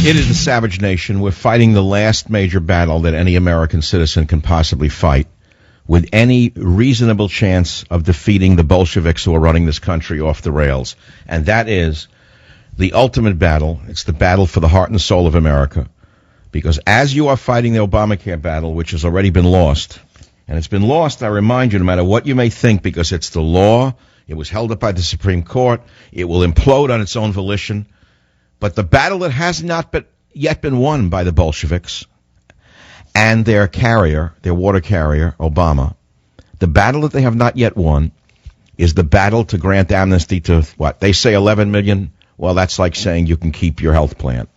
It is the savage nation. We're fighting the last major battle that any American citizen can possibly fight with any reasonable chance of defeating the Bolsheviks who are running this country off the rails. And that is the ultimate battle. It's the battle for the heart and soul of America. Because as you are fighting the Obamacare battle, which has already been lost, and it's been lost, I remind you, no matter what you may think, because it's the law, it was held up by the Supreme Court, it will implode on its own volition. But the battle that has not yet been won by the Bolsheviks and their carrier, their water carrier, Obama, the battle that they have not yet won is the battle to grant amnesty to, what, they say 11 million? Well, that's like saying you can keep your health plan.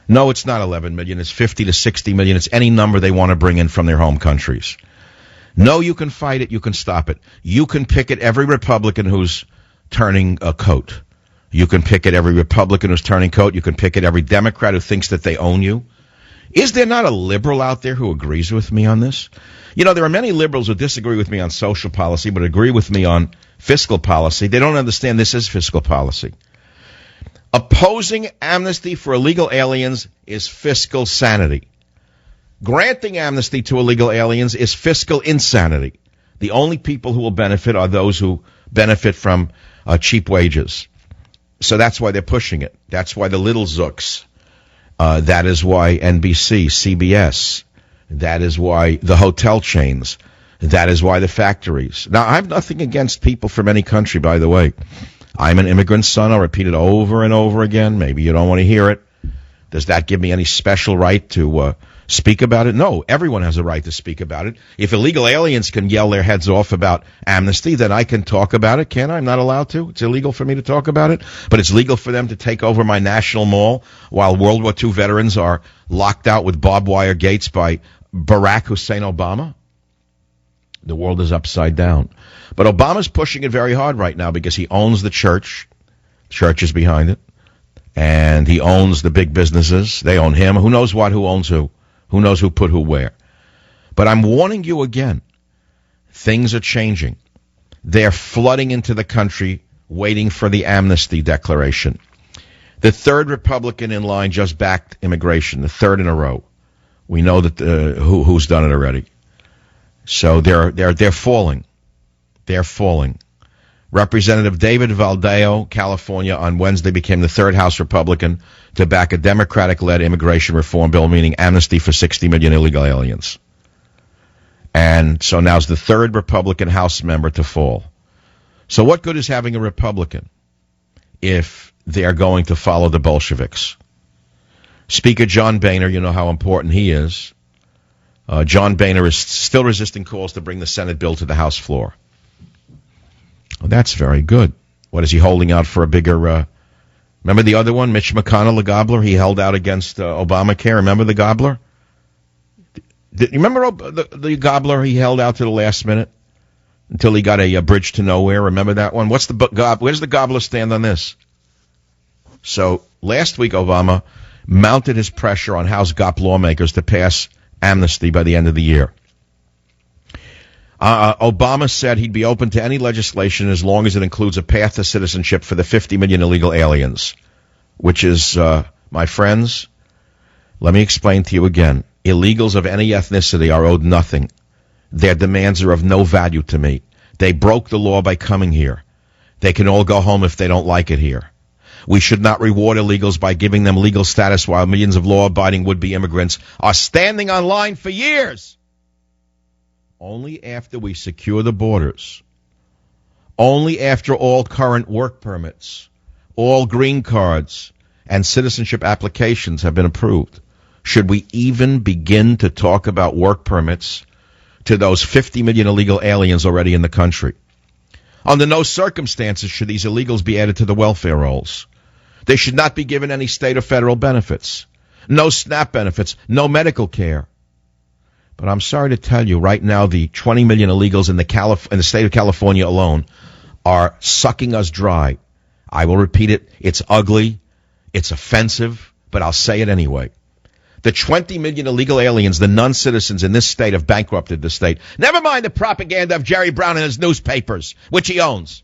No, it's not 11 million. It's 50 to 60 million. It's any number they want to bring in from their home countries. No, you can fight it. You can stop it. You can picket every Republican who's turning a coat. You can picket every Republican who's turning coat. You can picket every Democrat who thinks that they own you. Is there not a liberal out there who agrees with me on this? You know, there are many liberals who disagree with me on social policy, but agree with me on fiscal policy. They don't understand this is fiscal policy. Opposing amnesty for illegal aliens is fiscal sanity. Granting amnesty to illegal aliens is fiscal insanity. The only people who will benefit are those who benefit from cheap wages. So that's why they're pushing it. That's why the little zooks. That is why NBC, CBS. That is why the hotel chains. That is why the factories. Now, I have nothing against people from any country, by the way. I'm an immigrant son. I'll repeat it over and over again. Maybe you don't want to hear it. Does that give me any special right to speak about it? No, everyone has a right to speak about it. If illegal aliens can yell their heads off about amnesty, then I can talk about it, can I? I'm not allowed to. It's illegal for me to talk about it. But it's legal for them to take over my national mall while World War II veterans are locked out with barbed wire gates by Barack Hussein Obama. The world is upside down. But Obama's pushing it very hard right now because he owns the church. Church is behind it. And he owns the big businesses. They own him. Who knows what? Who owns who? Who knows who put who where? But I'm warning you again. Things are changing. They're flooding into the country waiting for the amnesty declaration. The third Republican in line just backed immigration, the third in a row. We know that who's done it already. So they're falling. They're falling. Representative David Valdeo, California, on Wednesday became the third House Republican to back a Democratic-led immigration reform bill, meaning amnesty for 60 million illegal aliens. And so now's the third Republican House member to fall. So what good is having a Republican if they're going to follow the Bolsheviks? Speaker John Boehner, you know how important he is. John Boehner is still resisting calls to bring the Senate bill to the House floor. Well, that's very good. What is he holding out for a bigger... remember the other one, Mitch McConnell, the gobbler? He held out against Obamacare. Remember the gobbler? You remember the gobbler he held out to the last minute until he got a bridge to nowhere? Remember that one? Where's the gobbler stand on this? So last week, Obama mounted his pressure on House GOP lawmakers to pass amnesty by the end of the year. Obama said he'd be open to any legislation as long as it includes a path to citizenship for the 50 million illegal aliens, which is, my friends, let me explain to you again. Illegals of any ethnicity are owed nothing. Their demands are of no value to me. They broke the law by coming here. They can all go home if they don't like it here. We should not reward illegals by giving them legal status while millions of law-abiding would-be immigrants are standing on line for years. Only after we secure the borders, only after all current work permits, all green cards, and citizenship applications have been approved, should we even begin to talk about work permits to those 50 million illegal aliens already in the country. Under no circumstances should these illegals be added to the welfare rolls. They should not be given any state or federal benefits, no SNAP benefits, no medical care. But I'm sorry to tell you, right now, the 20 million illegals in the state of California alone are sucking us dry. I will repeat it. It's ugly. It's offensive, but I'll say it anyway. The 20 million illegal aliens, the non-citizens in this state, have bankrupted the state. Never mind the propaganda of Jerry Brown and his newspapers, which he owns.